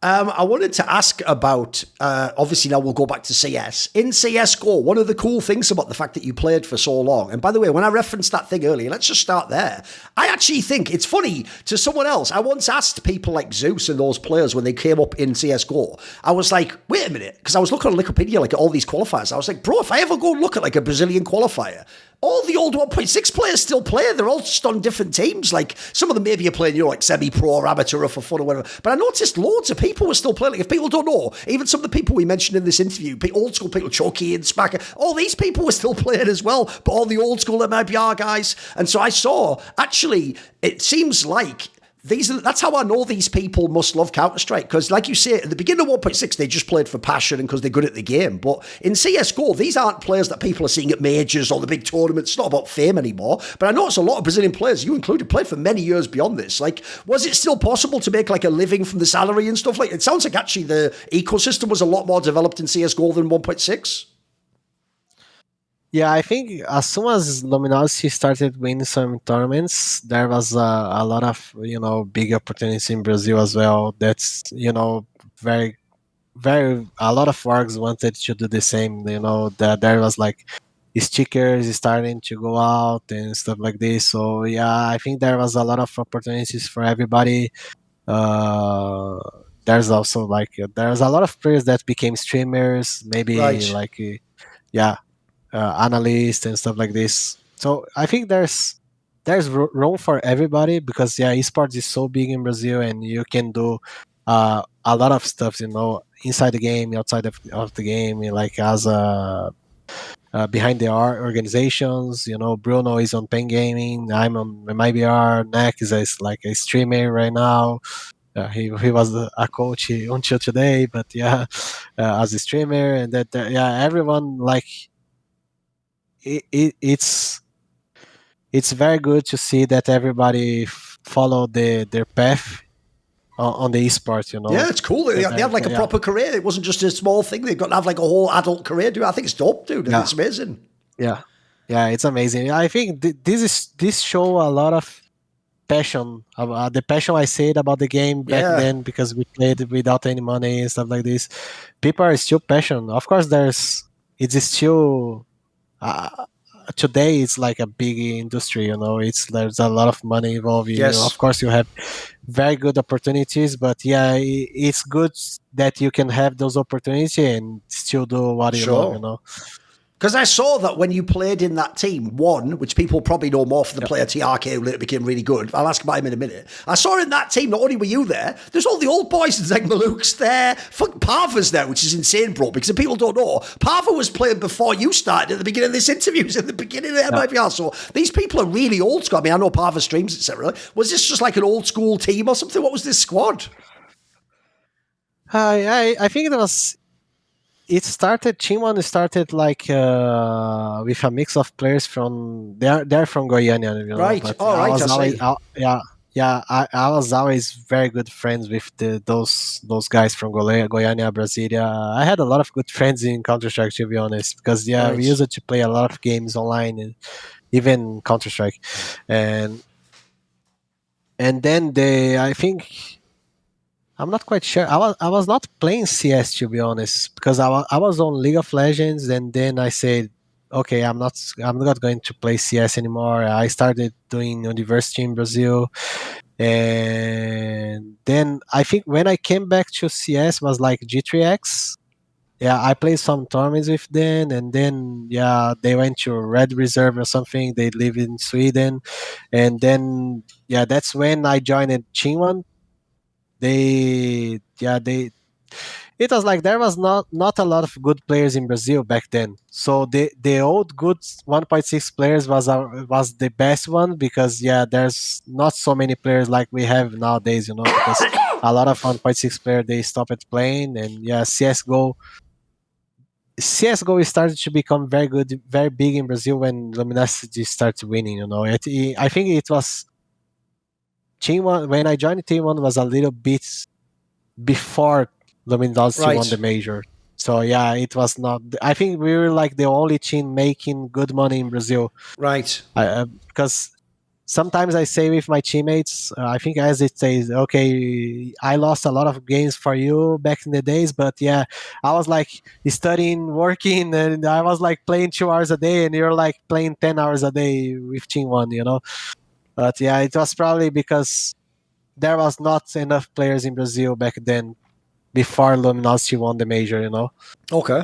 I wanted to ask about, obviously now we'll go back to CS. In CSGO, one of the cool things about the fact that you played for so long, and by the way, when I referenced that thing earlier, let's just start there. I actually think it's funny to someone else. I once asked people like Zeus and those players when they came up in CSGO, I was like, wait a minute, because I was looking on Wikipedia, like at all these qualifiers. I was like, bro, if I ever go look at like a Brazilian qualifier, all the old 1.6 players still play. They're all just on different teams. Like, some of them maybe are playing, like semi-pro or amateur or for fun or whatever. But I noticed loads of people were still playing. Like, if people don't know, even some of the people we mentioned in this interview, old school people, Chucky and Spacker, all these people were still playing as well. But all the old school MIBR guys. And so I saw, actually, it seems like that's how I know these people must love Counter-Strike, because like you say, at the beginning of 1.6, they just played for passion and because they're good at the game. But in CSGO, these aren't players that people are seeing at majors or the big tournaments. It's not about fame anymore. But I noticed a lot of Brazilian players, you included, played for many years beyond this. Like, was it still possible to make like a living from the salary and stuff? Like, it sounds like actually the ecosystem was a lot more developed in CSGO than 1.6. Yeah, I think as soon as Luminosity started winning some tournaments, there was a lot of, big opportunities in Brazil as well. That's, very, very, a lot of orgs wanted to do the same, that there was like stickers starting to go out and stuff like this. So yeah, I think there was a lot of opportunities for everybody. There's also like, there's a lot of players that became streamers, maybe like, analysts and stuff like this. So I think there's room for everybody, because esports is so big in Brazil, and you can do a lot of stuff, inside the game, outside of the game, like as behind the organizations. Bruno is on Pen Gaming, I'm on MIBR, Neck is like a streamer right now. He was a coach until today, but as a streamer, and that everyone like. It's very good to see that everybody follow their path on the esports, Yeah, it's cool. They had like a proper career. It wasn't just a small thing. They've got to have like a whole adult career, dude. I think it's dope, dude. Yeah. It's amazing. Yeah, it's amazing. I think this show a lot of passion. The passion I said about the game back then, because we played without any money and stuff like this. People are still passionate. Of course, it's still. Today it's like a big industry, there's a lot of money involved. Of course you have very good opportunities, but it's good that you can have those opportunities and still do what you love, Because I saw that when you played in that team, one, which people probably know more for the player TRK, who later became really good. I'll ask about him in a minute. I saw in that team, not only were you there, there's all the old boys. There's like Maluk's there. Fuck, Pava's there, which is insane, bro, because if people don't know, Pava was playing before you started at the beginning of this interview, at the beginning of MIBR. So these people are really old school. I mean, I know Pava streams, etc. Was this just like an old school team or something? What was this squad? I think it was... Team 1 started like with a mix of players from... They're from Goiânia, Right, I was always very good friends with those guys from Goiânia, Brasilia. I had a lot of good friends in Counter-Strike, to be honest, because we used to play a lot of games online, and even Counter-Strike. And then I think... I'm not quite sure. I was not playing CS, to be honest, because I was on League of Legends, and then I said, okay, I'm not going to play CS anymore. I started doing university in Brazil, and then I think when I came back to CS was like G3X. I played some tournaments with them, and then they went to Red Reserve or something. They live in Sweden, and then that's when I joined Team 1. It was like there was not a lot of good players in Brazil back then. So the old good 1.6 players was the best one, because there's not so many players like we have nowadays, because a lot of 1.6 players, they stopped playing. And CSGO started to become very good, very big in Brazil when Luminosity started winning. I think it was Team 1, when I joined Team 1, was a little bit before Luminosity won the major. So it was not... I think we were like the only team making good money in Brazil. Right. Because sometimes I say with my teammates, I think as it says, okay, I lost a lot of games for you back in the days, but yeah, I was like studying, working, and I was like playing 2 hours a day, and you're like playing 10 hours a day with Team One, you know. But yeah, it was probably because there was not enough players in Brazil back then before Luminosity won the major, you know. Okay.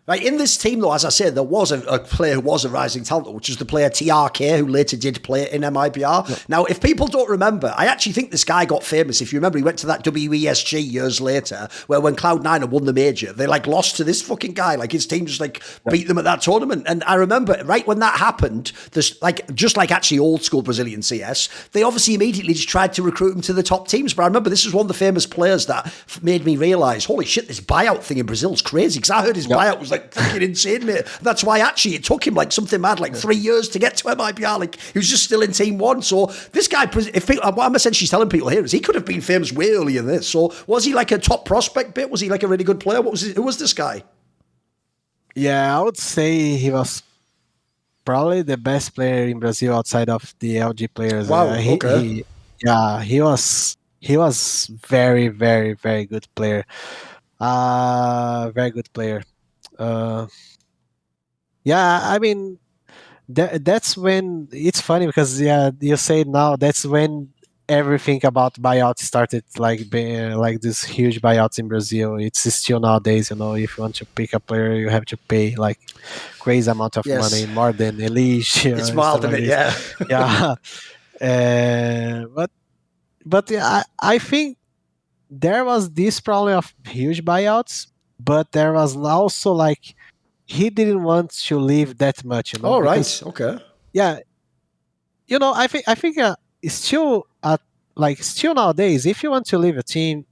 Right, in this team, though, as I said, there was a player who was a rising talent, which was the player TRK, who later did play in MIBR. Yeah. Now, if people don't remember, I actually think this guy got famous. If you remember, he went to that WESG years later, where when Cloud9 had won the major, they like lost to this fucking guy. Like his team just like beat them at that tournament. And I remember right when that happened, there's like just like actually old school Brazilian CS, they obviously immediately just tried to recruit him to the top teams. But I remember this was one of the famous players that made me realize, holy shit, this buyout thing in Brazil is crazy. Because I heard his buyout was like fucking insane, mate. That's why actually it took him like something mad, like 3 years to get to MIBR. Like he was just still in Team One. So this guy, if people, what I'm essentially telling people here is he could have been famous way earlier than this. So was he like a top prospect bit? Was he like a really good player? Who was this guy? Yeah, I would say he was probably the best player in Brazil outside of the LG players. Wow. Okay. He was very, very, very good player. Very good player. Yeah, I mean, that's when it's funny because you say now that's when everything about buyouts started, like being like this huge buyouts in Brazil. It's still nowadays, you know, if you want to pick a player, you have to pay like crazy amount of money, more than Elite. It's mild, isn't it? Yeah. Yeah. But yeah, I think there was this problem of huge buyouts, but there was also like he didn't want to leave that much, you know. Oh, right. Okay. Yeah, you know, I think still still nowadays, if you want to leave a team,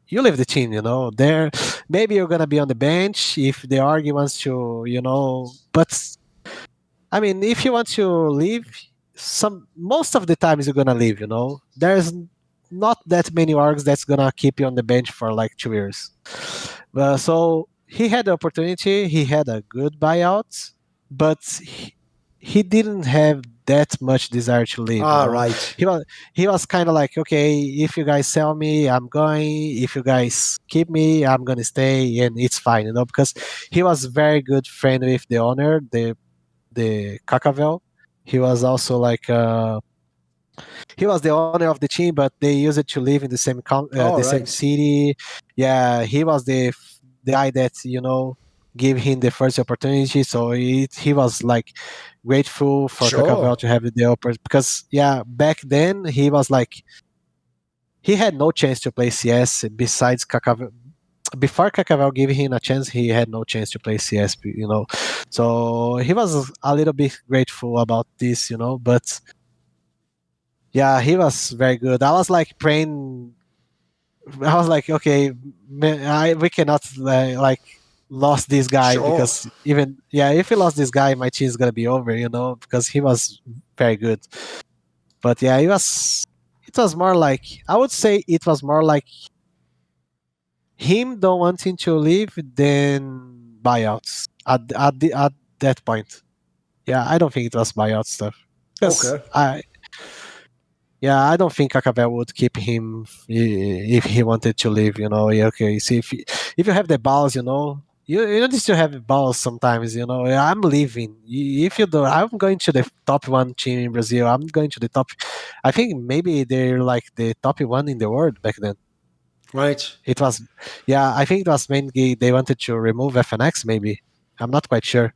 you leave the team. You know, there maybe you're gonna be on the bench if the org wants to, you know. But I mean, if you want to leave, most of the times you're gonna leave. You know, there's not that many orgs that's gonna keep you on the bench for like 2 years. So he had the opportunity. He had a good buyout, but he didn't have that much desire to leave. Right. He was kind of like, okay, if you guys sell me, I'm going. If you guys keep me, I'm gonna stay, and it's fine, you know, because he was very good friend with the owner, the Cacavel. He was also like he was the owner of the team, but they used it to live in the same same city. Yeah, he was the guy that, you know, gave him the first opportunity. So he was like grateful for Cacavel to have the opportunity, because back then he was like he had no chance to play CS besides Cacavel. Before Cacavel gave him a chance, he had no chance to play CS, you know. So he was a little bit grateful about this, you know, but yeah, he was very good. I was like praying. I was like, okay, we cannot like lost this guy because even if we lost this guy, my team is gonna be over, you know, because he was very good. But yeah, it was more like, I would say it was more like him don't wanting to leave than buyouts at that point. Yeah, I don't think it was buyout stuff. Okay. I don't think Cacavel would keep him if he wanted to leave, you know. Okay, see, if you have the balls, you know, you need to have balls sometimes, you know. I'm leaving. If you do, I'm going to the top one team in Brazil. I'm going to the top. I think maybe they're like the top one in the world back then. Right. It was, I think it was mainly they wanted to remove FNX, maybe. I'm not quite sure.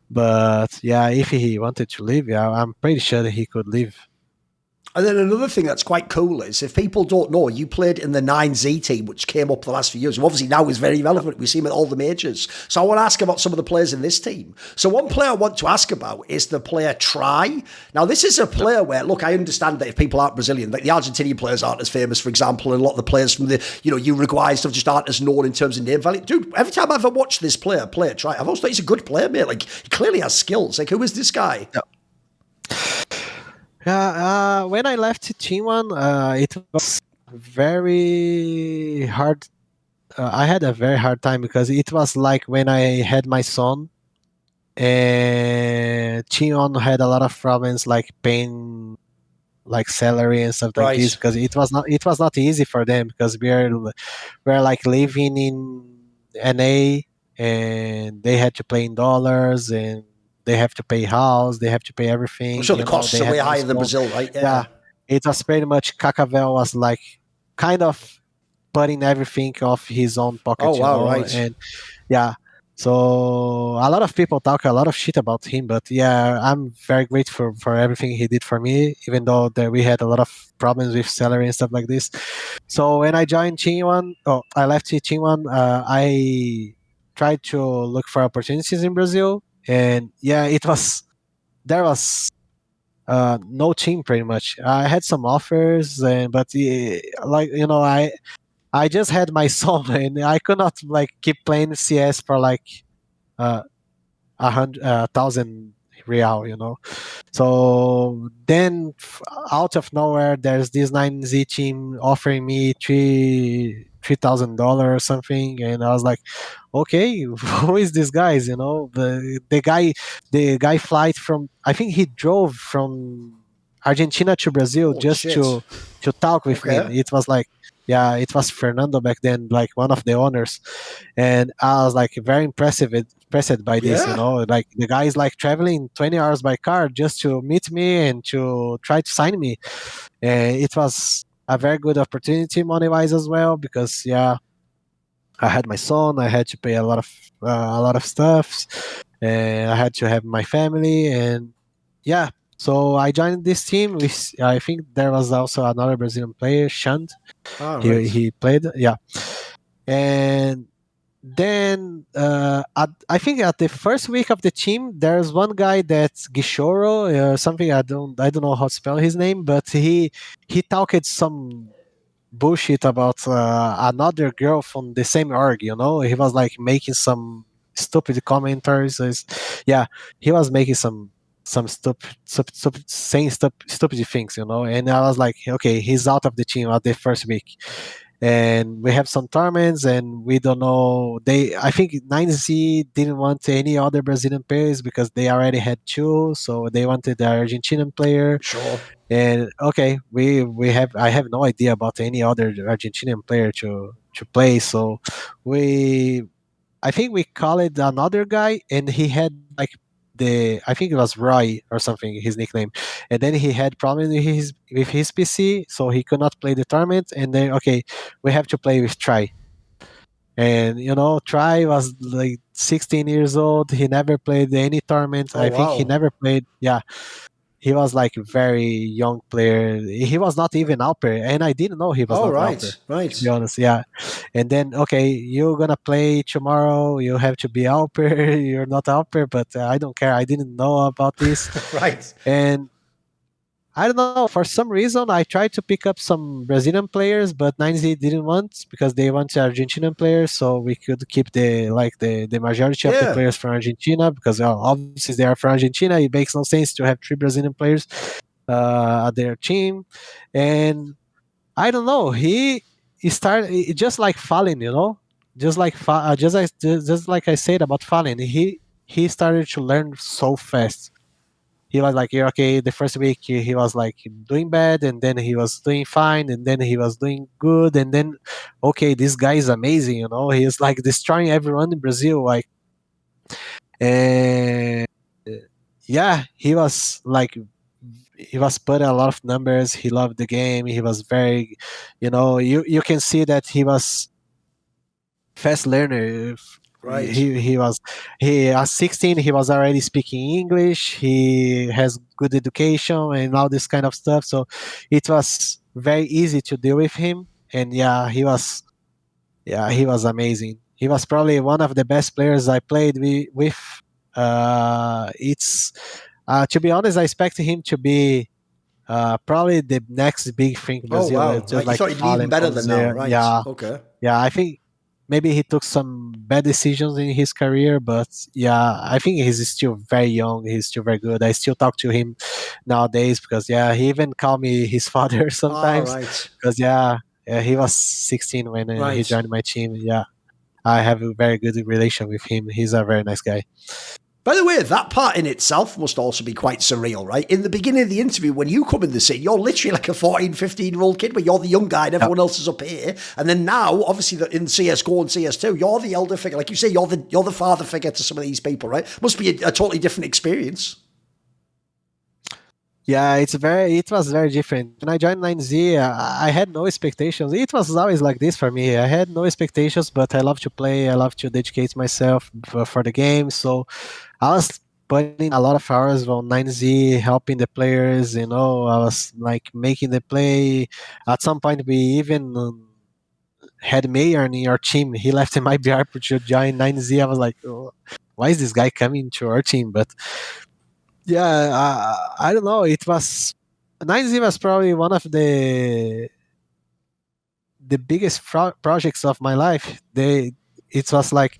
But yeah, if he wanted to leave, I'm pretty sure that he could leave. And then another thing that's quite cool is, if people don't know, you played in the 9Z team, which came up the last few years, who obviously now is very relevant. We see him at all the majors. So I want to ask about some of the players in this team. So one player I want to ask about is the player Try. Now, this is a player where, look, I understand that if people aren't Brazilian, like the Argentinian players aren't as famous, for example, and a lot of the players from the, you know, Uruguay stuff just aren't as known in terms of name value. Dude, every time I've ever watched this player play Try, I've always thought he's a good player, mate. Like, he clearly has skills. Like, who is this guy? When I left Team One, it was very hard. I had a very hard time because it was like when I had my son, and Team One had a lot of problems like paying like salary and stuff like this, Right. because it was not easy for them, because we're like living in NA, and they had to pay in dollars, and they have to pay house, they have to pay I'm everything. sure the costs They are way had no higher than school. Brazil, right? Yeah, Yeah. it was pretty much Cacavel was like kind of putting everything off his own Oh, pocket, wow, right. and yeah. So a lot of people talk a lot of shit about him, but yeah, I'm very grateful for everything he did for me, even though that we had a lot of problems with salary and stuff like this. So when I joined Team1, I left Team1, I tried to look for opportunities in Brazil, and yeah, there was no team pretty much. I had some offers, but like I just had my son, and I could not like keep playing CS for like uh, 1,000 real, So then, out of nowhere, there's this 9Z team offering me $3,000 or something, and I was like, okay, who is this guys? The guy flight from, I think he drove from Argentina to Brazil Holy just shit. to talk with me. Okay. It was like, yeah, it was Fernando back then, like one of the owners, and I was like very impressed by this. Yeah. Like the guy is like traveling 20 hours by car just to meet me and to try to sign me. And it was a very good opportunity money wise as well, because yeah, I had my son, I had to pay a lot of stuff, and I had to have my family, and yeah. So I joined this team. I think there was also another Brazilian player, Shand. All He right. he played, yeah. And then I think at the first week of the team, there's one guy that's Gishoro or something. I don't know how to spell his name, but he talked some bullshit about another girl from the same org. He was like making some stupid commentaries. Yeah, he was making some stupid saying stupid things. And I was like, okay, he's out of the team at the first week, and we have some tournaments, and we don't know. I think 9Z didn't want any other Brazilian players because they already had two, so they wanted the Argentinian player. Sure. And okay, I have no idea about any other Argentinian player to play, so we I think we called another guy, and he had like I think it was Roy or something, his nickname, and then he had problems with his PC, so he could not play the tournament. And then okay, we have to play with Try, and Try was like 16 years old. He never played any tournament. Oh, I think he wow. never played. Yeah, he was like a very young player. He was not even Alper, and I didn't know he was Oh, not Alper. right. To be Right. honest, yeah. And then okay, you're gonna play tomorrow. You have to be Alper. You're not Alper, but I don't care. I didn't know about this, Right. and I don't know. For some reason, I tried to pick up some Brazilian players, but 9Z didn't want, because they want Argentinian players, so we could keep the majority of the Yeah. players from Argentina, because obviously they are from Argentina. It makes no sense to have three Brazilian players at their team, and I don't know. He started just like Fallen, just like I said about Fallen. He started to learn so fast. He was like, yeah, okay, the first week he was like doing bad, and then he was doing fine, and then he was doing good, and then okay, this guy is amazing. He is like destroying everyone in Brazil, like. And yeah, he was putting a lot of numbers. He loved the game. He was very, you can see that he was fast learner. Right. He at 16 he was already speaking English. He has good education and all this kind of stuff. So it was very easy to deal with him. And he was amazing. He was probably one of the best players I played with. It's To be honest, I expect him to be probably the next big thing in Oh, Brazil, wow. just Right. You like thought he'd be even Fallen better from than now. there. Right. Yeah, Okay. yeah. I think maybe he took some bad decisions in his career, but yeah, I think he's still very young. He's still very good. I still talk to him nowadays, because yeah, he even called me his father All sometimes, right. because yeah, he was 16 when he Right. joined my team. Yeah, I have a very good relation with him. He's a very nice guy. By the way, that part in itself must also be quite surreal, right? In the beginning of the interview, when you come in the scene, you're literally like a 14, 15-year-old kid, but you're the young guy and everyone else is up here. And then now, obviously, in CSGO and CS2, you're the elder figure. Like you say, you're the father figure to some of these people, right? Must be a totally different experience. Yeah, it was very different. When I joined 9Z, I had no expectations. It was always like this for me. I had no expectations, but I love to play. I love to dedicate myself for the game. So I was putting a lot of hours on 9Z, helping the players. I was like making the play. At some point, we even had Mayor in our team. He left in MIBR to join 9Z. I was like, oh, why is this guy coming to our team? But yeah, I don't know. It was 9Z was probably one of the biggest projects of my life. It was like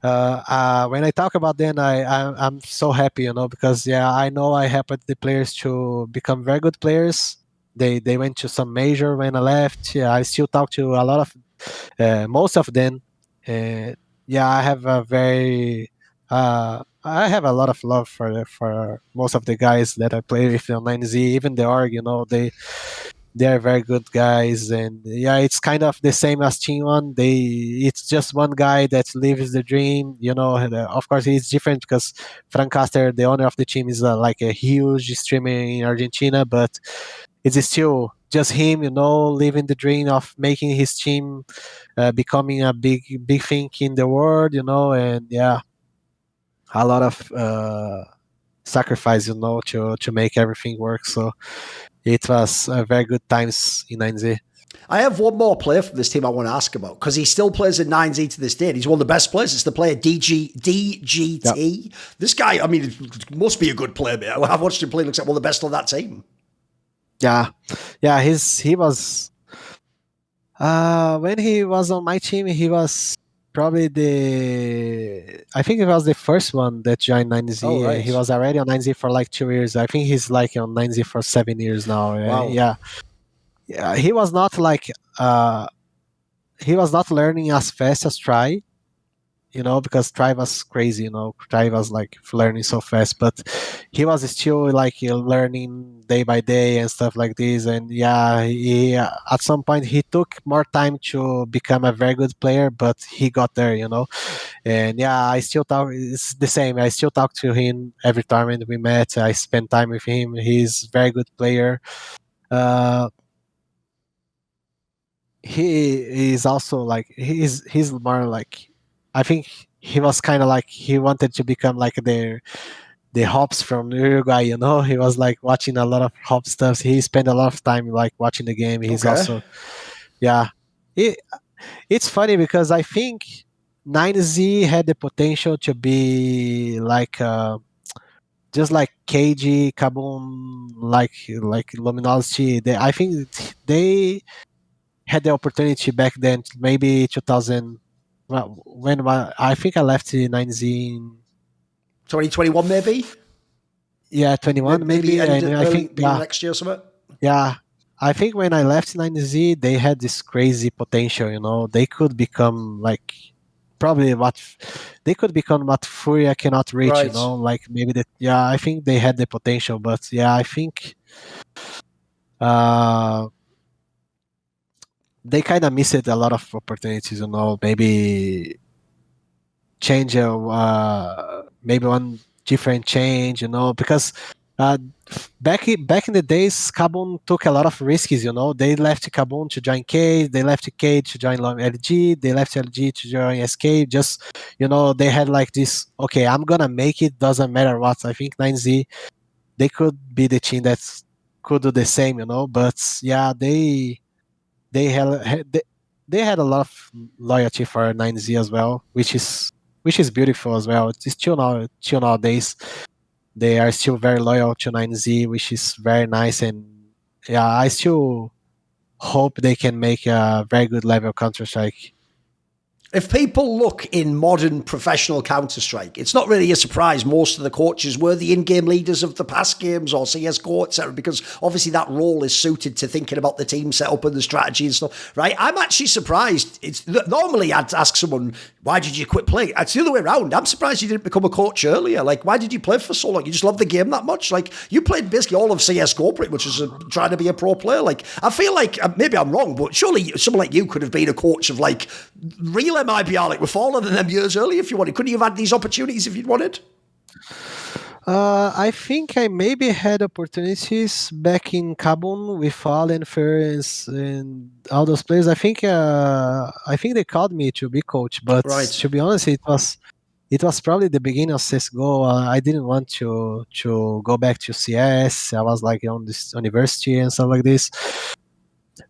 when I talk about them, I'm so happy, because I know I helped the players to become very good players. They went to some major when I left. Yeah, I still talk to a lot of most of them. I have I have a lot of love for most of the guys that I play with on 9Z, even the org. They are very good guys, and it's kind of the same as Team One. It's just one guy that lives the dream. And, of course, it's different because Frank Caster, the owner of the team, is like a huge streamer in Argentina, but it's still just him, living the dream of making his team becoming a big thing in the world, and a lot of sacrifice, to make everything work. So it was very good times in 9Z. I have one more player from this team I want to ask about because he still plays in 9Z to this day. And he's one of the best players. It's the player DGT. Yep. This guy, I mean, must be a good player. I've watched him play. Looks like one of the best on that team. Yeah. He was. When he was on my team, he was probably I think he was the first one that joined 9Z. Oh, right. He was already on 9Z for like 2 years. I think he's like on 9Z for 7 years now. Wow. Yeah, he was not like he was not learning as fast as Try, because Try was crazy, Try was like learning so fast, but he was still like learning day by day and stuff like this. And he at some point he took more time to become a very good player, but he got there, And I still talk. It's the same. I still talk to him every tournament we met. I spend time with him. He's a very good player. He is also like he's more like, I think he was kind of like he wanted to become like the hops from Uruguay. He was like watching a lot of hop stuff. He spent a lot of time like watching the game. He's also it's funny because I think 9Z had the potential to be like just like KG, Kaboom, like Luminosity. I think they had the opportunity back then, maybe 2000. When I think I left 9Z in 2021, maybe. Yeah, 21 maybe. And I think next year or something. Yeah, I think when I left 9Z, they had this crazy potential. They could become like probably what they could become what Furia cannot reach. Right. Like maybe that. Yeah, I think they had the potential, but I think they kind of missed a lot of opportunities. Maybe change maybe one different change. Because back in the days, Kaboom took a lot of risks. They left Kaboom to join Cage, they left Cage to join LG, they left LG to join SK. Just they had like this. Okay, I'm gonna make it. Doesn't matter what. I think 9Z, they could be the team that could do the same. But they had a lot of loyalty for 9Z as well, which is beautiful as well. It's still nowadays. They are still very loyal to 9Z, which is very nice. And I still hope they can make a very good level Counter-Strike. If people look in modern professional Counter-Strike, it's not really a surprise most of the coaches were the in-game leaders of the past games or CSGO, etc., because obviously that role is suited to thinking about the team setup and the strategy and stuff, right? I'm actually surprised. Normally I'd ask someone, why did you quit playing? It's the other way around. I'm surprised you didn't become a coach earlier. Like, why did you play for so long? You just love the game that much? Like, you played basically all of CSGO pretty much as trying to be a pro player. Like, I feel like, maybe I'm wrong, but surely someone like you could have been a coach of, like, real MIBR, like, with fallen than them years earlier if you wanted. Couldn't you have had these opportunities if you'd wanted? I think I maybe had opportunities back in Kabul with Allen, Ferris, and all those players. I think they called me to be coach, but Right. to be honest, it was probably the beginning of CSGO. I didn't want to go back to CS. I was like on this university and stuff like this.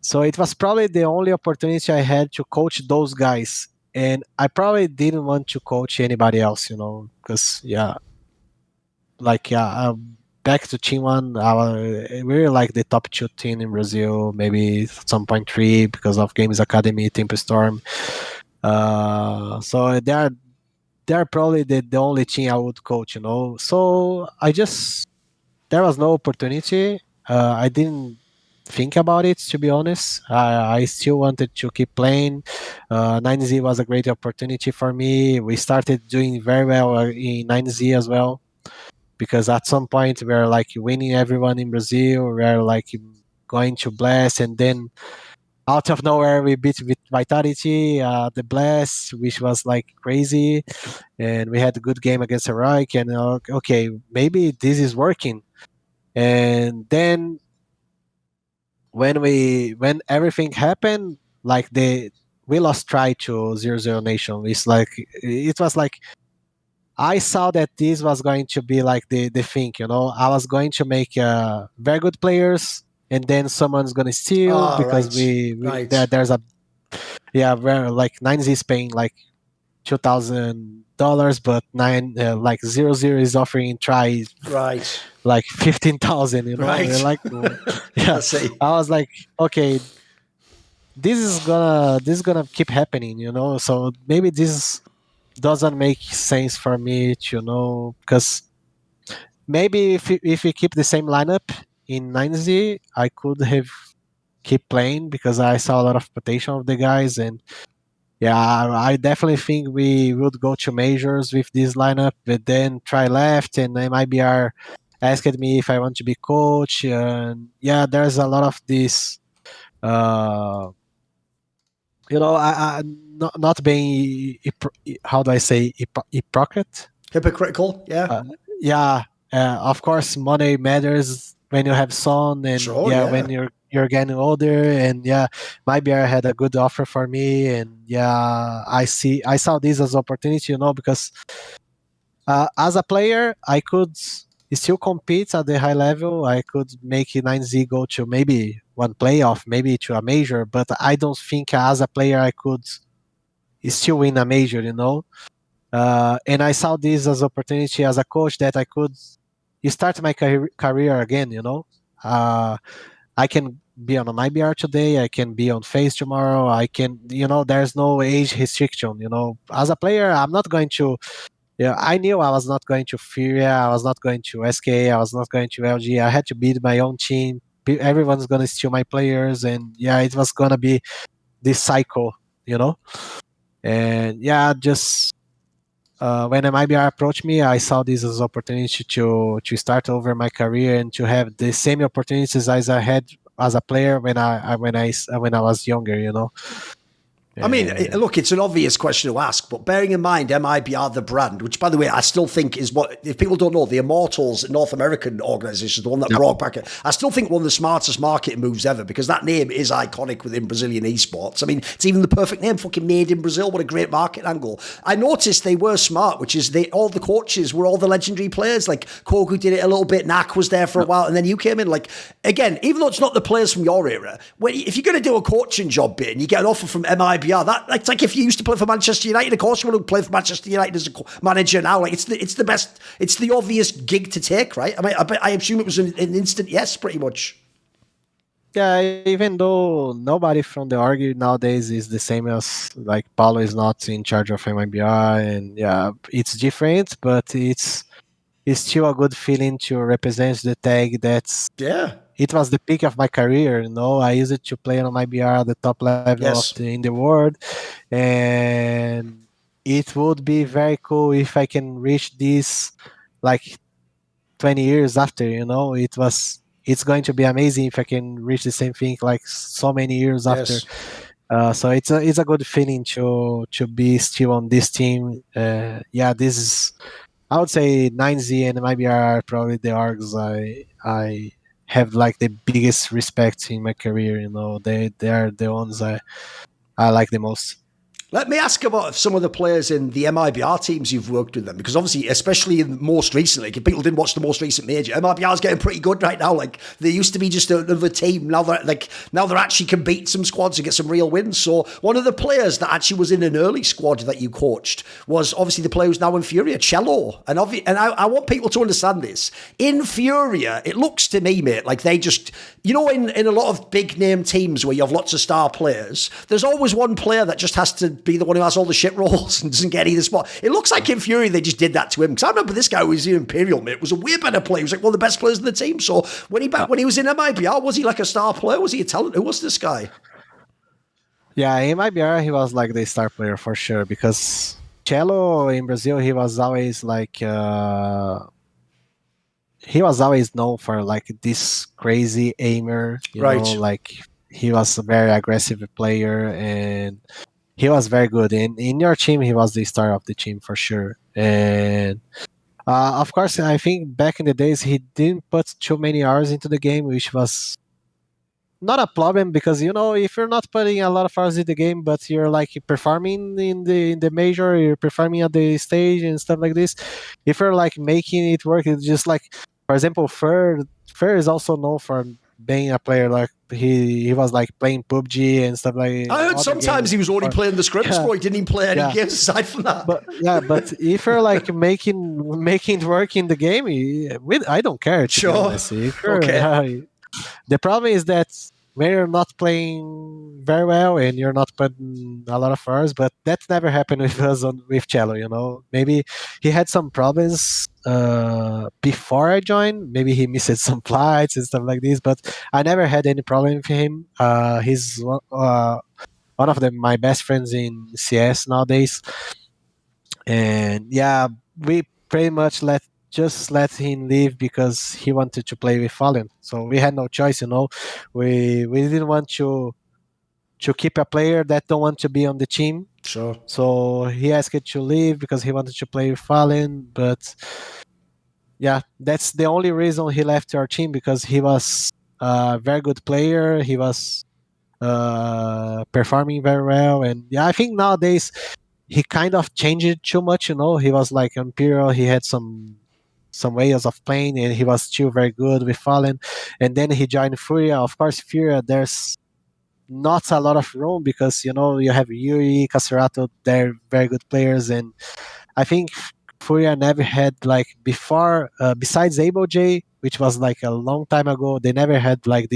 So it was probably the only opportunity I had to coach those guys. And I probably didn't want to coach anybody else, because, back to Team 1, we were like the top 2 team in Brazil, maybe some point 3 because of Games Academy, Tempo Storm. So they're probably the only team I would coach, So there was no opportunity. I didn't think about it, to be honest. I still wanted to keep playing. 9Z was a great opportunity for me. We started doing very well in 9Z as well, because at some point we were like winning everyone in Brazil. We were like going to Blast, and then out of nowhere we beat with Vitality, the Blast, which was like crazy, and we had a good game against Heroic, and okay, maybe this is working. And then when everything happened, like we lost try to 0-0 Nation. It was like I saw that this was going to be like the thing, I was going to make very good players, and then someone's gonna steal because right. there's a where like 9Z is paying like $2,000, but 0-0 is offering try Right. like 15,000. Right. We're like, I see. I was like, okay, this is gonna keep happening, So maybe this doesn't make sense for me to because maybe if we keep the same lineup in 9Z, I could have keep playing because I saw a lot of potential of the guys, and I definitely think we would go to majors with this lineup, but then try left, and MIBR asked me if I want to be coach, and there's a lot of this. I not being how do I say Hypocritical, yeah. Of course, money matters when you have son, and Sure, yeah. when you're getting older, and MIBR had a good offer for me, and I saw this as opportunity, because as a player I could still compete at the high level. I could make 9Z go to maybe one playoff, maybe to a major, but I don't think as a player I could still win a major, and I saw this as opportunity as a coach that I could start my career again, I can be on a MIBR today, I can be on FaZe tomorrow, I can, there's no age restriction, as a player I'm not going to I knew I was not going to Furia, I was not going to SK, I was not going to LG. I had to beat my own team. Everyone's gonna steal my players, and it was gonna be this cycle, and just when MIBR approached me, I saw this as an opportunity to start over my career and to have the same opportunities as I had as a player when I was younger, I mean, look, it's an obvious question to ask, but bearing in mind MIBR, the brand, which, by the way, I still think is what, if people don't know, the Immortals North American organization, the one that brought back it, I still think one of the smartest marketing moves ever, because that name is iconic within Brazilian esports. I mean, it's even the perfect name, fucking made in Brazil. What a great market angle. I noticed they were smart, which is all the coaches were all the legendary players. Like, Kogu did it a little bit, Nak was there for a while, and then you came in. Like, again, even though it's not the players from your era, if you're going to do a coaching job bit and you get an offer from MIBR, it's like if you used to play for Manchester United, of course you want to play for Manchester United as a manager now. Like, it's the best, it's the obvious gig to take, right? I mean, I assume it was an instant yes, pretty much. Yeah, even though nobody from the org nowadays is the same as like Paulo is not in charge of MIBR, and yeah, it's different, but it's still a good feeling to represent the tag that's Yeah. it was the peak of my career, you know. I used it to play on MIBR at the top level of Yes. in the world, and it would be very cool if I can reach this like 20 years after, you know. It's going to be amazing if I can reach the same thing like so many years after. Yes. So it's a good feeling to be still on this team. Yeah, this is, I would say 9Z and MIBR are probably the orgs I have like the biggest respect in my career. You know, they are the ones I like the most. Let me ask about some of the players in the MIBR teams you've worked with them, because obviously, especially in most recently, if people didn't watch the most recent major, MIBR is getting pretty good right now. Like they used to be just another team. Now they're actually can beat some squads and get some real wins. So one of the players that actually was in an early squad that you coached was obviously the player who's now in Furia, Chelo. And I want people to understand this. In Furia, it looks to me, mate, like they just, you know, in a lot of big name teams where you have lots of star players, there's always one player that just has to be the one who has all the shit rolls and doesn't get either spot. It looks like in Fury they just did that to him, because I remember this guy who was in Imperial, mate, was a way better player. He was like one of the best players in the team. So when he was in MIBR, was he like a star player? Was he a talent? Who was this guy? Yeah, in MIBR he was like the star player for sure, because Cello in Brazil he was always like he was always known for like this crazy aimer, you know, Right. like he was a very aggressive player and he was very good. In your team, he was the star of the team for sure. And of course, I think back in the days he didn't put too many hours into the game, which was not a problem because you know if you're not putting a lot of hours in the game, but you're like performing in the major, you're performing at the stage and stuff like this. If you're like making it work, it's just like, for example, Fer is also known for being a player like he was like playing PUBG and stuff like I heard other sometimes games he was only before. playing the scripts, Yeah, bro. He didn't even play any yeah. games aside from that. But yeah, but if you're like making it work in the game, I don't care to be Sure. honest. If you're Okay. the problem is that when you're not playing very well and you're not putting a lot of hours, but that never happened with us with Cello, you know. Maybe he had some problems before I joined. Maybe he missed some flights and stuff like this, but I never had any problem with him. He's one of my best friends in CS nowadays. And yeah, we pretty much let him leave because he wanted to play with Fallen. So we had no choice, you know. We didn't want to keep a player that don't want to be on the team. Sure. So he asked to leave because he wanted to play with Fallen. But yeah, that's the only reason he left our team, because he was a very good player. He was performing very well, and yeah, I think nowadays he kind of changed it too much. You know, he was like Imperial. He had some ways of playing, and he was still very good with Fallen. And then he joined Furia. Of course, Furia, there's not a lot of room because you know you have Yuri, Caserato. They're very good players, and I think Furia never had like before. Besides Able J, which was like a long time ago, they never had like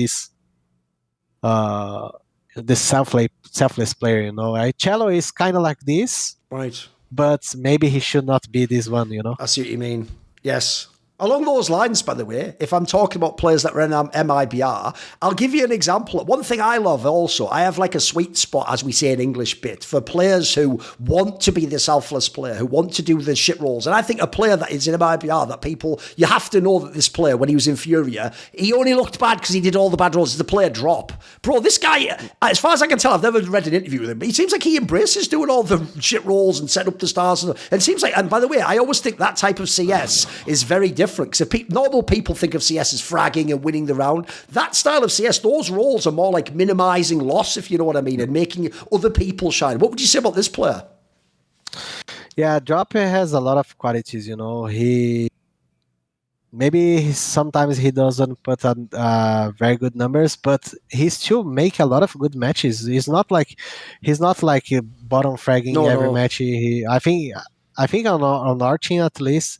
uh this selfless player. You know, Cello is kind of like this, Right. but maybe he should not be this one, you know? I see what you mean. Yes. Along those lines, by the way, if I'm talking about players that are in MIBR, I'll give you an example. One thing I love also, I have like a sweet spot, as we say in English bit, for players who want to be the selfless player, who want to do the shit rolls. And I think a player that is in MIBR, that people, you have to know that this player, when he was in Furia, he only looked bad because he did all the bad rolls. It's the player drop. Bro, this guy, as far as I can tell, I've never read an interview with him, but he seems like he embraces doing all the shit rolls and setting up the stars. And it seems like, and by the way, I always think that type of CS is very different. Because if normal people think of CS as fragging and winning the round, that style of CS, those roles are more like minimizing loss, if you know what I mean, and making other people shine. What would you say about this player? Yeah, Drop has a lot of qualities, you know. Sometimes he doesn't put on very good numbers, but he still make a lot of good matches. He's not like bottom fragging every No. match. I think on our team at least,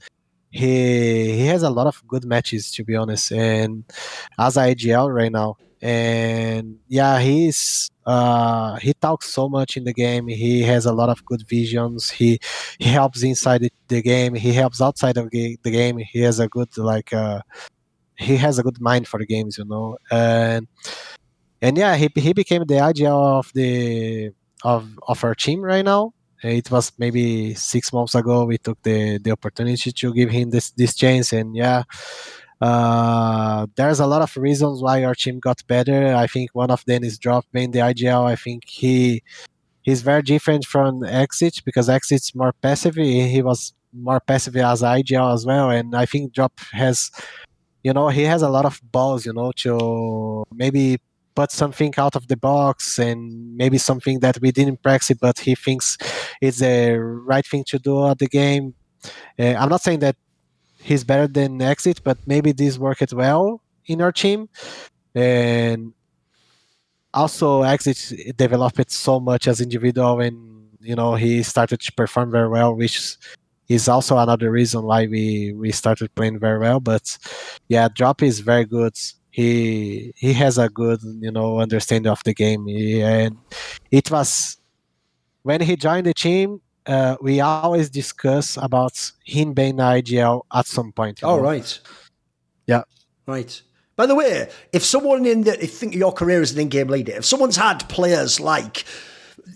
he has a lot of good matches, to be honest. And as IGL right now, and yeah, he talks so much in the game. He has a lot of good visions. He helps inside the game. He helps outside of the game. He has a good he has a good mind for the games, and yeah, he became the IGL of our team right now. It was maybe 6 months ago we took the opportunity to give him this chance, and yeah, there's a lot of reasons why our team got better. I think one of them is Drop being the IGL. I think he's very different from Exit because Exit's more passive. He was more passive as IGL as well, and I think Drop has, he has a lot of balls, to maybe put something out of the box and maybe something that we didn't practice, but he thinks it's the right thing to do at the game. I'm not saying that he's better than Exit, but maybe this worked well in our team. And also, Exit developed so much as individual, and he started to perform very well, which is also another reason why we started playing very well. But yeah, Drop is very good. He has a good understanding of the game, and it was when he joined the team. We always discuss about him being IGL at some point. Oh, right. Yeah. Right. By the way, if someone think of your career as an in-game leader, if someone's had players like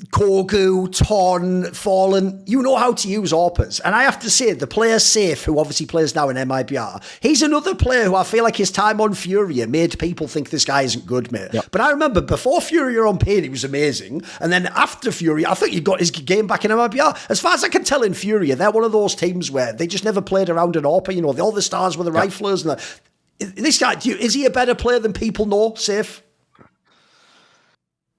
Kogu, Thorin, Fallen, you know how to use AWPers. And I have to say, the player Safe, who obviously plays now in MIBR, he's another player who I feel like his time on Furia made people think this guy isn't good, mate. Yep. But I remember before Furia on Pain, he was amazing. And then after Furia, I think he got his game back in MIBR. As far as I can tell in Furia, they're one of those teams where they just never played around an AWPer. All the stars were the riflers. And this guy, is he a better player than people know, Safe?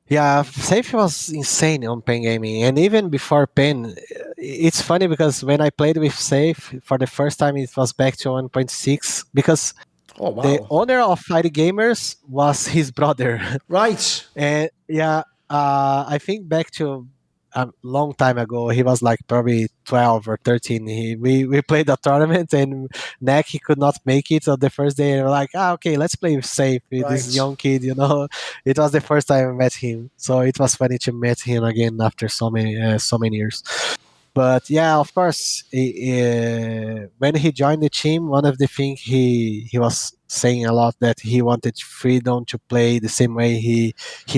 Yeah, Safe was insane on Pen Gaming, and even before Pen, it's funny because when I played with Safe for the first time, it was back to 1.6 because the owner of Fight Gamers was his brother. Right. And yeah, I think back to a long time ago, he was like probably 12 or 13. We played a tournament and Neck, he could not make it on the first day. And we're like, okay, let's play Safe with this young kid, It was the first time I met him. So it was funny to meet him again after so many years. But yeah, of course, when he joined the team, one of the things he was saying a lot that he wanted freedom to play the same way he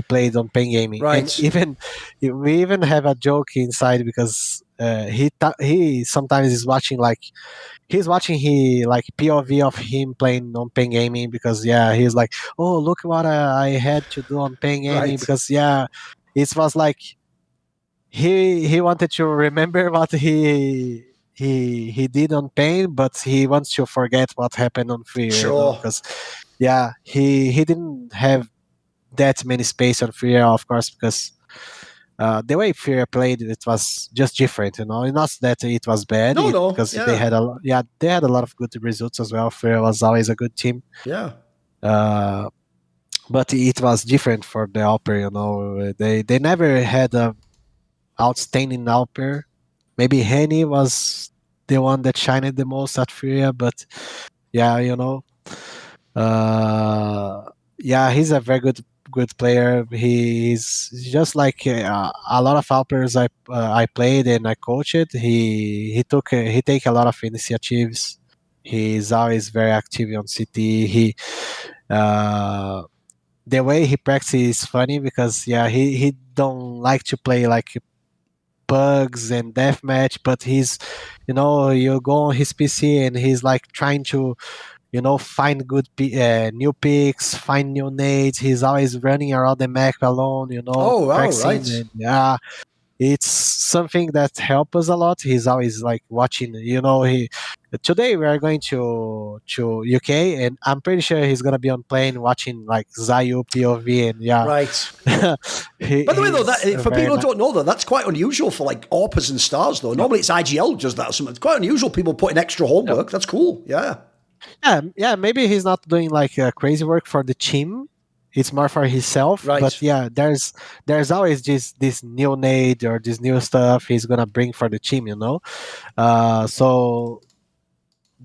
played on Pen Gaming. Right. And we even have a joke inside because he sometimes is watching POV of him playing on Pen Gaming because he's like, oh, look what I had to do on Pen Gaming because it was like he wanted to remember what he did on Pain, but he wants to forget what happened on Free. Sure. Because he didn't have that many space on Free, of course, because the way Free played, it was just different. Not that it was bad, because they had a lot of good results as well. Free was always a good team. Yeah. But it was different for the Alper. They never had a outstanding Alper. Maybe Henny was the one that shined the most at Furia, but he's a very good player. He's just like a lot of Alpers I played and I coached. He take a lot of initiatives. He's always very active on CT. The way he practices is funny because he don't like to play like bugs and deathmatch, but he's you go on his PC and he's like trying to find good new picks, find new nades. He's always running around the map alone, practicing. And, it's something that helps us a lot. He's always like watching, today we are going to UK and I'm pretty sure he's gonna be on plane watching like Zayu POV and Right. By the way, though, for people who don't know, that's quite unusual for like AWPers and stars, though. Normally it's IGL does that or something. It's quite unusual people putting extra homework. Yep. That's cool. Yeah, maybe he's not doing like crazy work for the team. It's more for himself. Right. But there's always this new nade or this new stuff he's gonna bring for the team, So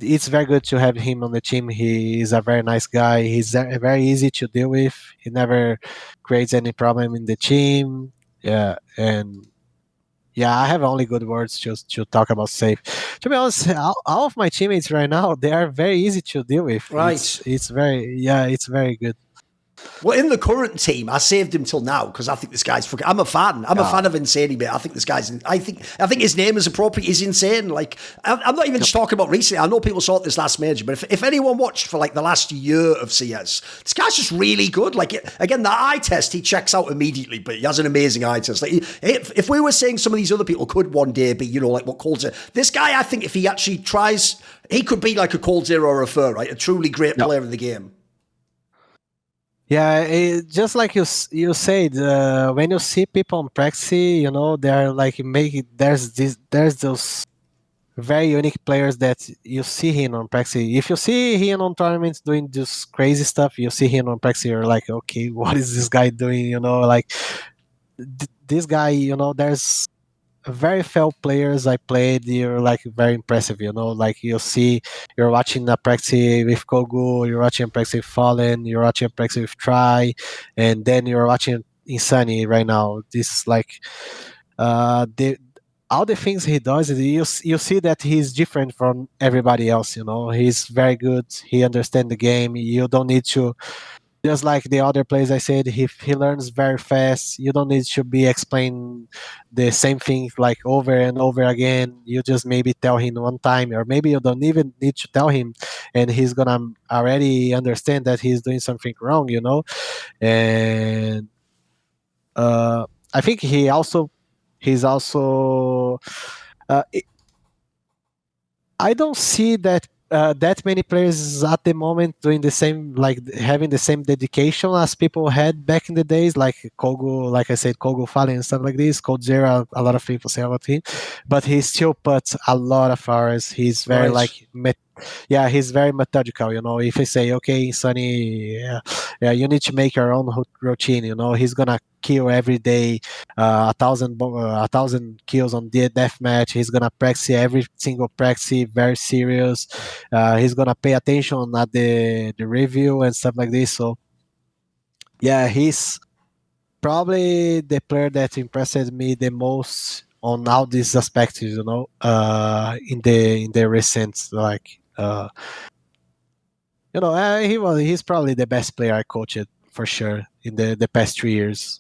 it's very good to have him on the team. He is a very nice guy. He's very easy to deal with. He never creates any problem in the team. Yeah, and yeah, I have only good words to talk about safe. To be honest, all of my teammates right now, they are very easy to deal with. Right. It's very, yeah, it's very good. Well, in the current team, I saved him till now because I think this guy's fucking. I'm a fan. I'm a fan of Insani, mate. I think this guy's. I think his name is appropriate. He's insane. Like I'm not even just talking about recently. I know people saw it this last major, but if anyone watched for like the last year of CS, this guy's just really good. Like again, that eye test, he checks out immediately, but he has an amazing eye test. Like if we were saying some of these other people could one day be, like what Cold Zero, this guy, I think if he actually tries, he could be like a Cold Zero or a Fur, right? A truly great player in the game. Yeah, just like you said, when you see people on Praxi, they're like there's those very unique players that you see him on Praxi. If you see him on tournaments doing this crazy stuff, you see him on Praxi, you're like, okay, what is this guy doing? Like this guy, there's very few players I played. You're like very impressive, like you're watching a Praxi with Kogu, you're watching a Praxi with Fallen, you're watching a Praxi with Try, and then you're watching Insani right now. This is like the all the things he does, you see that he's different from everybody else. He's very good. He understands the game. You don't need to, just like the other players I said, he learns very fast. You don't need to be explain the same thing like over and over again. You just maybe tell him one time, or maybe you don't even need to tell him, and he's gonna already understand that he's doing something wrong. And I think he's also I don't see that that many players at the moment doing the same, like having the same dedication as people had back in the days, like Kogu, like I said, Kogu Fallen and stuff like this. Cold Zero, a lot of people say about him, but he still puts a lot of hours. He's very he's very methodical. If I say, okay, Sonny, you need to make your own routine. He's gonna kill every day, 1,000 kills on the death match. He's gonna practice every single practice, very serious. He's gonna pay attention at the review and stuff like this. So yeah, he's probably the player that impressed me the most on all these aspects. In the recent, like he's probably the best player I coached for sure in the past 3 years.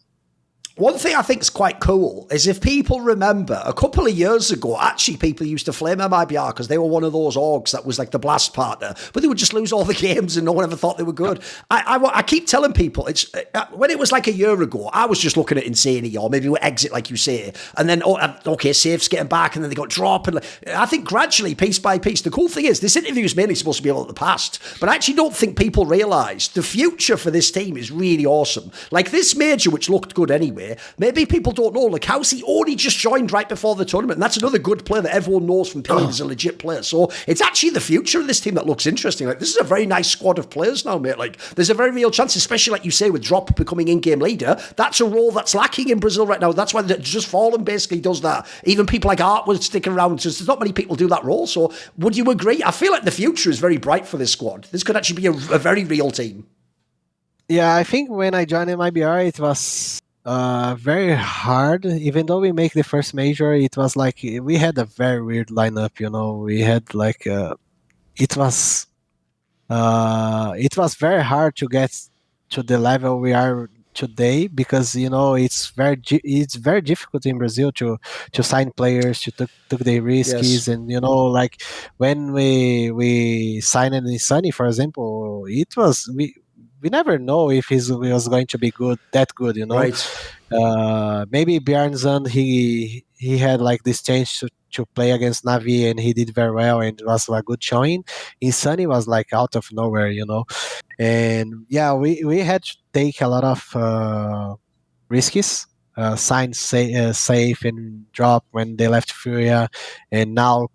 One thing I think is quite cool is if people remember a couple of years ago, actually people used to flame MIBR because they were one of those orgs that was like the blast partner, but they would just lose all the games and no one ever thought they were good. I keep telling people, it's when it was like a year ago, I was just looking at Insani or maybe we exit like you say, and then okay, Safe's getting back, and then they got drop, and I think gradually, piece by piece. The cool thing is this interview is mainly supposed to be about the past, but I actually don't think people realise the future for this team is really awesome. Like this major, which looked good anyway. Maybe people don't know, like Housey only just joined right before the tournament, and that's another good player that everyone knows from playing as a legit player. So it's actually the future of this team that looks interesting. Like this is a very nice squad of players now, mate. Like there's a very real chance, especially like you say with Drop becoming in-game leader. That's a role that's lacking in Brazil right now. That's why just Fallen basically does that. Even people like Art would stick around. So there's not many people do that role. So would you agree? I feel like the future is very bright for this squad. This could actually be a very real team. Yeah, I think when I joined MIBR, it was very hard. Even though we make the first major, it was like we had a very weird lineup. We had like it was very hard to get to the level we are today, because it's very difficult in Brazil to sign players, to took the risks. Yes. And like when we signed Insani, for example, it was we never know if he was going to be that good. Right. Maybe Bjarnzan, he had like this chance to play against Navi, and he did very well, and it was a good showing. Insani was like out of nowhere, and yeah, we had to take a lot of risks, sign safe and drop when they left Furia, and now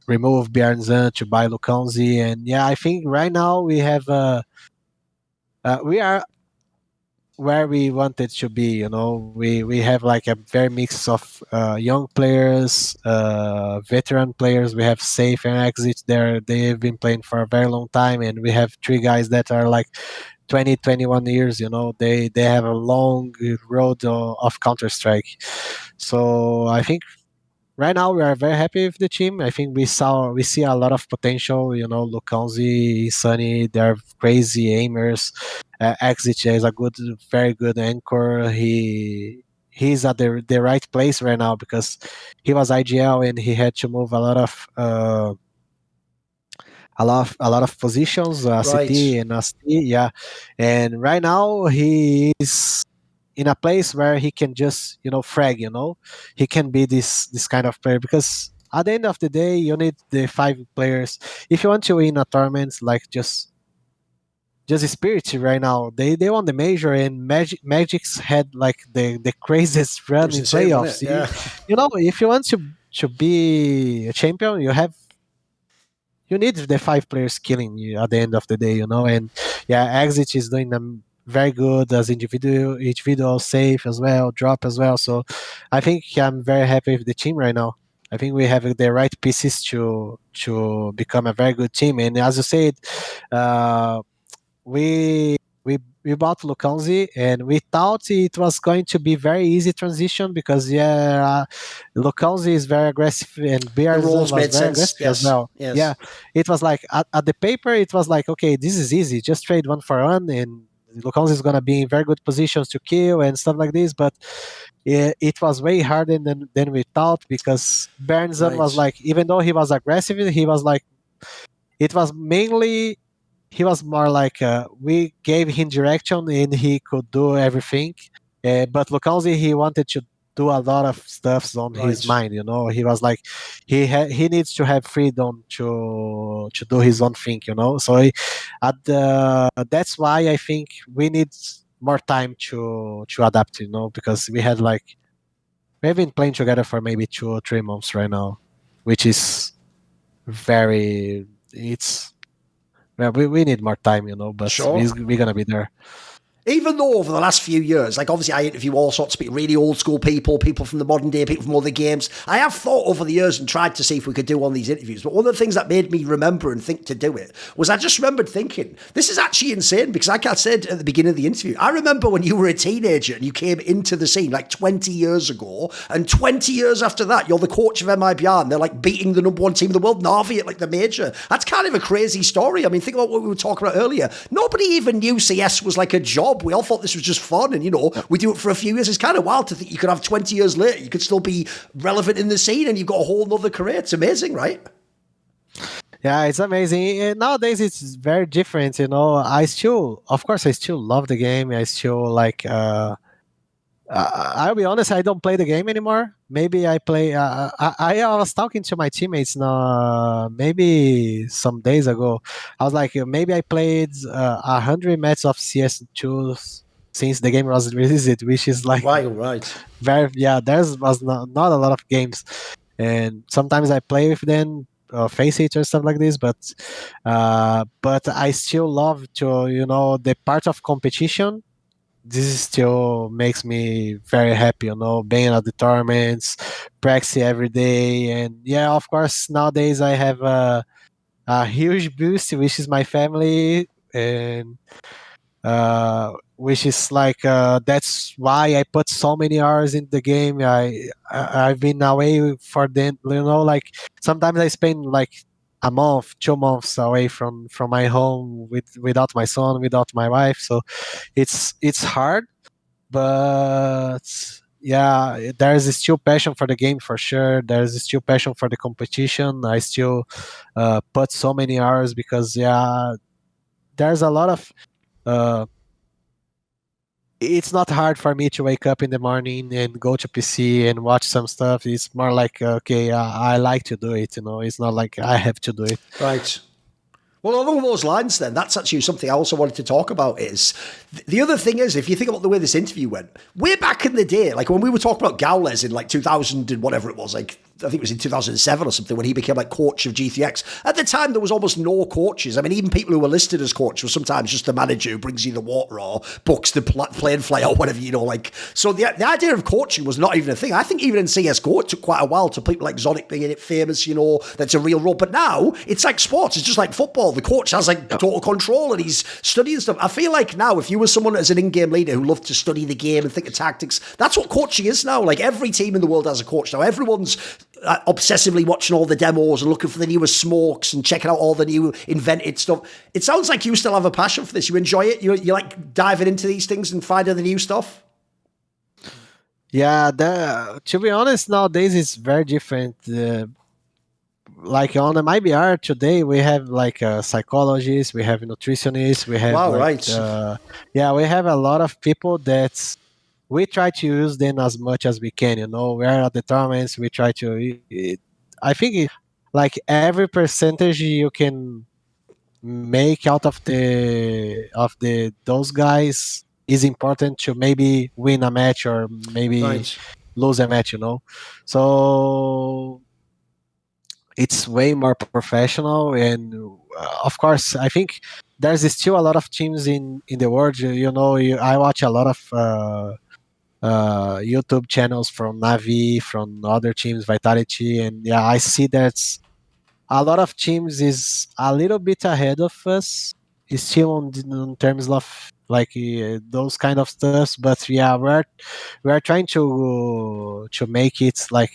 remove Bjarnzan to buy Lucanzi. And yeah, I think right now we have we are where we wanted to be. You know, we have like a very mix of young players, veteran players. We have safe and exit there. They've been playing for a very long time, and we have three guys that are like 20, 21 years. You know, they have a long road of Counter Strike. So I think right now we are very happy with the team. I think we see a lot of potential. You know, Lukanzi, insani, they're crazy aimers. Exit is a very good anchor. He's at the right place right now because he was IGL and he had to move a lot of positions, Right. CT and ST, yeah. And right now he is in a place where he can just frag. He can be this kind of player because at the end of the day you need the five players if you want to win a tournament. Like just Spirit right now, they won the major, and Magic's had like the craziest It run was in insane, wasn't playoffs. it? Yeah. If you want to be a champion, you need the five players killing you at the end of the day. And yeah, Exit is doing them very good as individual safe as well, drop as well. So I think I'm very happy with the team right now. I think we have the right pieces to become a very good team. And as you said, uh, we we bought Lukanzi, and we thought it was going to be very easy transition because Lukanzi is very aggressive and The Bearzan roles was made very sense. aggressive as Yes. well. Yeah, Yes. it was like at the paper, it was like, okay, this is easy, just trade one for one, and Lukanzi is gonna be in very good positions to kill and stuff like this. But it was way harder than we thought because Bearzan was Right. like, even though he was aggressive, he was like, it was mainly he was more like we gave him direction and he could do everything. But Lukanzi, he wanted to do a lot of stuffs on his Right. mind. He was like he needs to have freedom to do his own thing. So that's why I think we need more time to adapt. Because we've been playing together for maybe 2 or 3 months right now, which is very it's yeah, we need more time, but Sure. we're gonna be there. Even though over the last few years, like obviously I interview all sorts of people, really old school people from the modern day, people from other games. I have thought over the years and tried to see if we could do one of these interviews. But one of the things that made me remember and think to do it was I just remembered thinking, this is actually insane because like I said at the beginning of the interview, I remember when you were a teenager and you came into the scene like 20 years ago, and 20 years after that, you're the coach of MIBR and they're like beating the number one team in the world, Navi, at like the major. That's kind of a crazy story. I mean, think about what we were talking about earlier. Nobody even knew CS was like a job. We all thought this was just fun, and we do it for a few years. It's kind of wild to think you could have 20 years later, you could still be relevant in the scene, and you've got a whole nother career. It's amazing, right? Yeah, it's amazing. Nowadays, it's very different. Of course, I still love the game. I still like. I'll be honest, I don't play the game anymore. Maybe I play. I was talking to my teammates now, maybe some days ago. I was like, maybe I played 100 matches of CS2 since the game was released, which is like Right, right. very, yeah. Was not a lot of games, and sometimes I play with them. Face it or stuff like this, but I still love to the part of competition. This still makes me very happy, being at the tournaments, practicing every day. And yeah, of course, nowadays I have a huge boost, which is my family. And which is like that's why I put so many hours in the game. I've been away for them, like sometimes I spend like a month, 2 months away from my home without my son, without my wife. So it's hard, but yeah, there's still passion for the game for sure. There's still passion for the competition. I still put so many hours because yeah, there's a lot of uh, it's not hard for me to wake up in the morning and go to PC and watch some stuff. It's more like okay, I like to do it. It's not like I have to do it. Right. Well, along those lines, then, that's actually something I also wanted to talk about. Is the other thing is, if you think about the way this interview went, way back in the day, like when we were talking about Gowles in like 2000 and whatever it was, like I think it was in 2007 or something when he became like coach of G3X. At the time, there was almost no coaches. I mean, even people who were listed as coach were sometimes just the manager who brings you the water or books the plane flight or whatever, like. So the idea of coaching was not even a thing. I think even in CSGO, it took quite a while to people like Zonic being it famous, that's a real role. But now it's like sports. It's just like football. The coach has like total control and he's studying stuff. I feel like now, if you were someone as an in-game leader who loved to study the game and think of tactics, that's what coaching is now. Like every team in the world has a coach now. Everyone's obsessively watching all the demos and looking for the newest smokes and checking out all the new invented stuff. It sounds like you still have a passion for this. You enjoy it. You like diving into these things and finding the new stuff. Yeah, to be honest, nowadays it's very different. Like on the MIBR today, we have like psychologists, we have nutritionists, we have we have a lot of people that we try to use them as much as we can. We're at the tournaments, we try to. I think like every percentage you can make out of those guys is important to maybe win a match or maybe lose a match. So it's way more professional, and of course, I think there's still a lot of teams in the world. I watch a lot of YouTube channels from Navi, from other teams, Vitality, and I see that a lot of teams is a little bit ahead of us, still in terms of like those kind of stuffs. But we're trying to make it like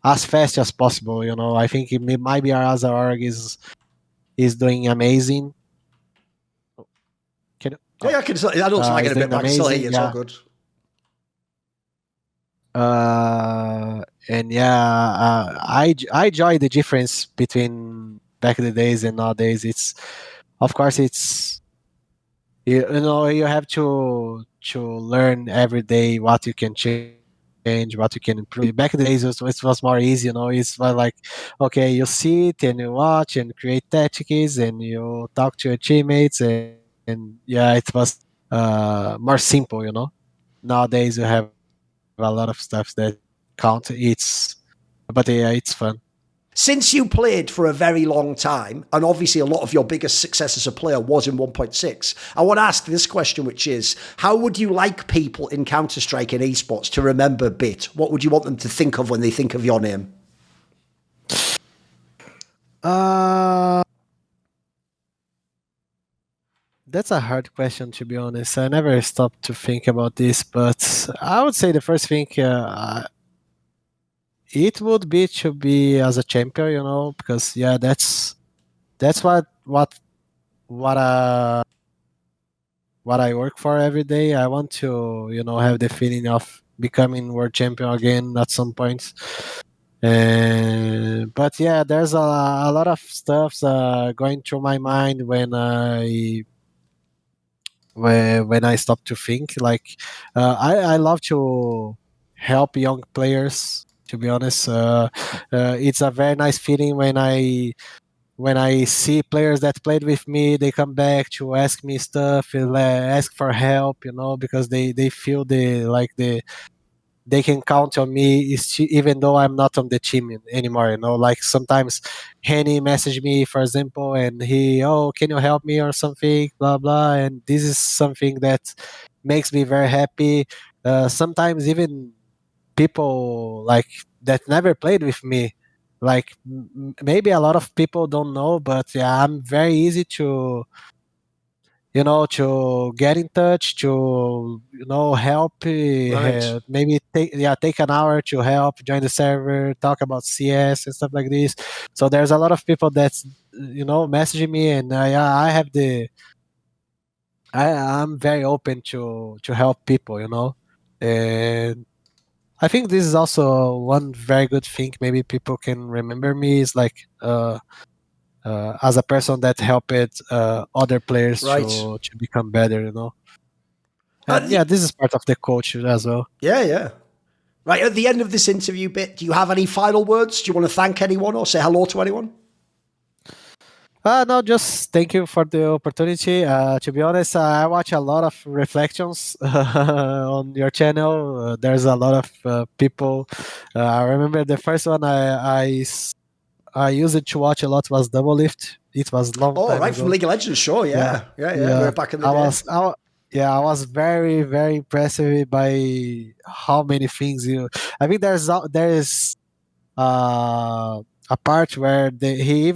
as fast as possible. I think MIBR as a org is doing amazing. I don't get a bit back. Still hear you. It's all good. And I enjoy the difference between back in the days and nowadays. It's, of course, it's you have to learn every day what you can change, what you can improve. Back in the days, it was more easy. It's like, okay, you sit and you watch and create tactics and you talk to your teammates, and it was more simple. Nowadays, you have a lot of stuff that count. It's fun. Since you played for a very long time, and obviously a lot of your biggest success as a player was in 1.6, I want to ask this question, which is, how would you like people in Counter-Strike and esports to remember BIT? What would you want them to think of when they think of your name? That's a hard question, to be honest. I never stopped to think about this, but I would say the first thing it would be to be as a champion, because that's what I work for every day. I want to have the feeling of becoming world champion again at some point. But there's a lot of stuff going through my mind when I stop to think. Like I love to help young players, to be honest. It's a very nice feeling when I see players that played with me, they come back to ask me stuff, ask for help, because they feel they can count on me, even though I'm not on the team anymore. Like sometimes Henny messaged me, for example, and can you help me or something, blah blah. And this is something that makes me very happy. Sometimes even people like that never played with me, like maybe a lot of people don't know, but I'm very easy to to get in touch, to help, maybe take an hour to help join the server, talk about CS and stuff like this. So there's a lot of people that's messaging me, and I'm very open to help people, and I think this is also one very good thing. Maybe people can remember me is like as a person that helped other players to become better, And this is part of the coach as well. Yeah. Right, at the end of this interview, BIT, do you have any final words? Do you want to thank anyone or say hello to anyone? No, just thank you for the opportunity. To be honest, I watch a lot of reflections on your channel. There's a lot of people. I remember the first one I used it to watch a lot was Double Lift. It was long Oh, time right, from ago. League of Legends, sure, Yeah, yeah. yeah. We're back in the I day. was, I, wa- yeah, I was very, very impressed by how many things you. I think there is a part where he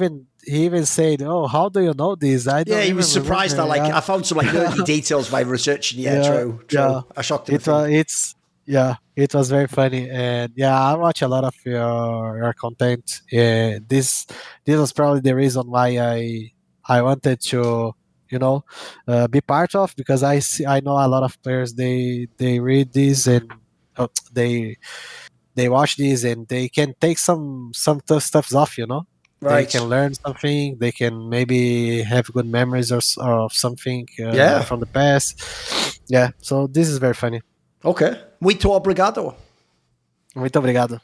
even said, "Oh, how do you know this? I Yeah, don't he was even surprised that remember." like Yeah, I found some like nerdy details by researching. Yeah, yeah, true. yeah. I shocked him, I It think. was it's yeah, it was very funny, and yeah, I watch a lot of your content. Yeah, this was probably the reason why I wanted to be part of, because I know a lot of players, they read this and they watch this and they can take some tough stuffs off. They can Right. learn something. They can maybe have good memories of something Yeah. from the past. Yeah, so this is very funny. Okay. Muito obrigado. Muito obrigado.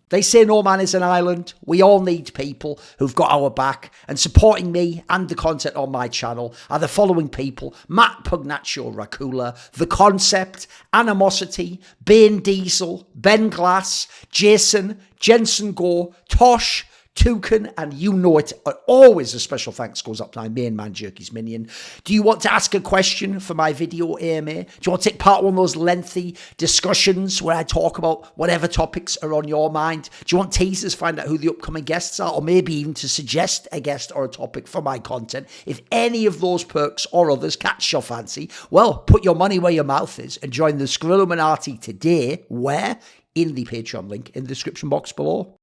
They say no man is an island. We all need people who've got our back. And supporting me and the content on my channel are the following people: Matt Pugnaccio Racula, The Concept, Animosity, Bane Diesel, Ben Glass, Jason, Jensen Gore, Tosh, Toucan, and you know it. Always a special thanks goes up to my main man, Jerky's Minion. Do you want to ask a question for my video AMA? Do you want to take part in one of those lengthy discussions where I talk about whatever topics are on your mind? Do you want teasers, find out who the upcoming guests are, or maybe even to suggest a guest or a topic for my content? If any of those perks or others catch your fancy, well, put your money where your mouth is and join the Skrill Illuminati today, where? In the Patreon link in the description box below.